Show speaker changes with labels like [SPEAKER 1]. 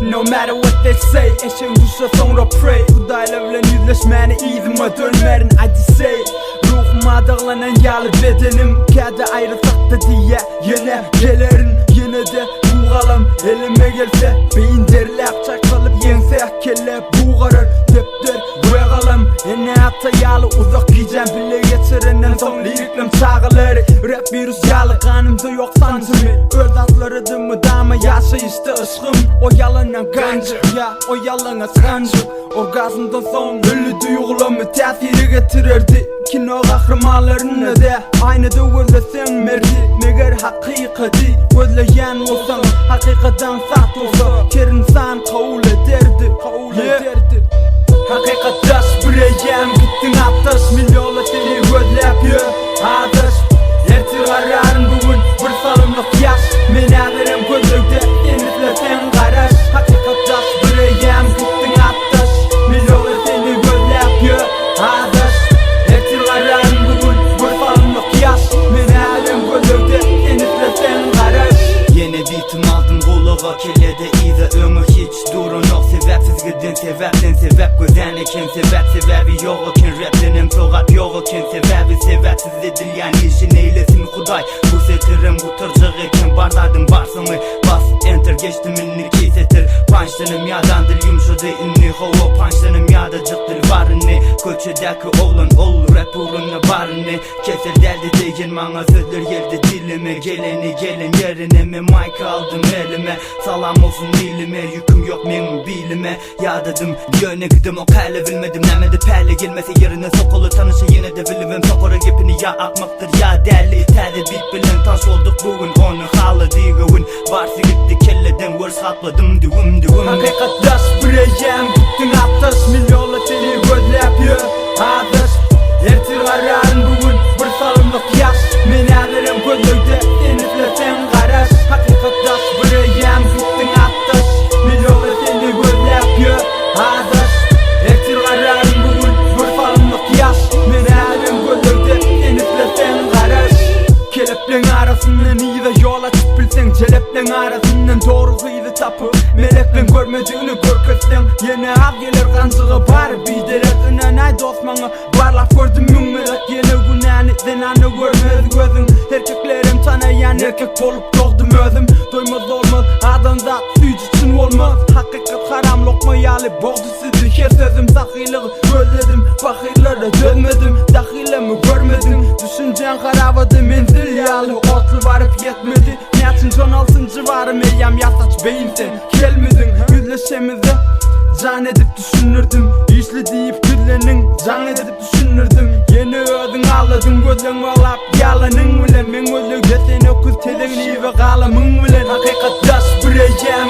[SPEAKER 1] No matter what they say, eşeğin düşse sonra pray. Kudayla bilen yüzleşmeni izime dönmerin acısey. Ruhuma dağlanan yalı bedenim kede ayrısak da diye yine gelerin. Yine de buğalam elime gelse beyin derlep çakalıp yensek kelle buğarır depter buğalam. Ene hatta yalı uzak giyeceğim bile geçirenden son liriklim çağıları. Rap virüs yalı kanımda yok sancımı. Ördatları mı dama yaşayıştı ışkım. O yalana gancı ya o yalana sancı. Orgazmdan son ölü duygularımı tesiri getirirdi. Kino kahramanlarına da aynı dövrde sen merdi. Meğer hakikati gözleyen olsan hakikaten sat olsa kerin san kabul ederdi. Hakikat taş bireyem gittin ateş milyonla seni gözlep ya ateş. Ertir kararın bugün bir salımlık yaş. Men ağırım gözlükte denizle sen karaş. Hakikat taş bireyem gittin ateş milyonla seni gözlep ya ateş. Ertir kararın bugün bir salımlık yaş. Men ağırım gözlükte denizle sen karaş.
[SPEAKER 2] Yeni bitim aldım kulağa kellede iza ömür hiç durun yok. Sebepsiz gidin sebepten sebep gözden eken sebebi yok iken raplenim soğat yok iken sebepsiz edilen işin eylesin Kuday. Bu setirim kurtaracak eken bardadım varsını bas enter geçtim inni kesetir. Punchlanım yadandır yumuşadı inni hava punchlanım yadacıktır varını. Köçedeki oğlan ol rap uğruna barını. Keser deldi değin bana sözler geldi dilime. Geleni gelen yerine mi mic aldım elime. Salam olsun dilime yüküm yok benim bilime. Yadadım yöne gidim o kale bilmedim nemede perle gelmese yerine sokulu tanışı yine de bilimim sokora gipini ya akmaktır ya derli terde bit bilen taş olduk bugün onu halı digavun varsı gitti kelleden vurs atladım düvüm
[SPEAKER 1] hakikat taş bireyem gittin ateş milyonla seni gözlep ya ateş. Ertir kararın bugün bir salımlık yaş. Men ağırım gözlükte denizle sen karaş. Hakikat taş bireyem gittin ateş milyonla seni gözlep ya ateş. Ertir kararın bugün bir salımlık yaş. Men ağırım gözlükte denizle sen karaş. Keleplerin arasından iyi de yol açıp bilsen celeplerin arasından doğru kıydı tapı. Meleklerin görmediğini korkutsan yine av gelir kancığı var bidelerden ay dostmanı. Varlap gördüm yung melek yine günahını zenanı görmedi gözün. Erkeklerim tanıyan erkek olup doğdum özüm. Doymaz olmaz adamzat süt için olmaz. Hakikat haram lokma yalı boğdu sizi her sözüm sakıylığı gözledim. Fakirlere dönmedim dahilemi görmedim. Düşüncen haravadı menzil yalı otlu varıp yetmedi. Niçin 16. varım eyyam yasaç beyimsen gelmedin. Yüzleşemizi can edip düşünürdüm. İşli deyip güllenin can edip düşünürdüm. Yeni ödün ağladın gözün bağlap yalanın bilen. Men gözlükte seni okul telin iyi ve kalamın bilen. Hakikat taş bireyem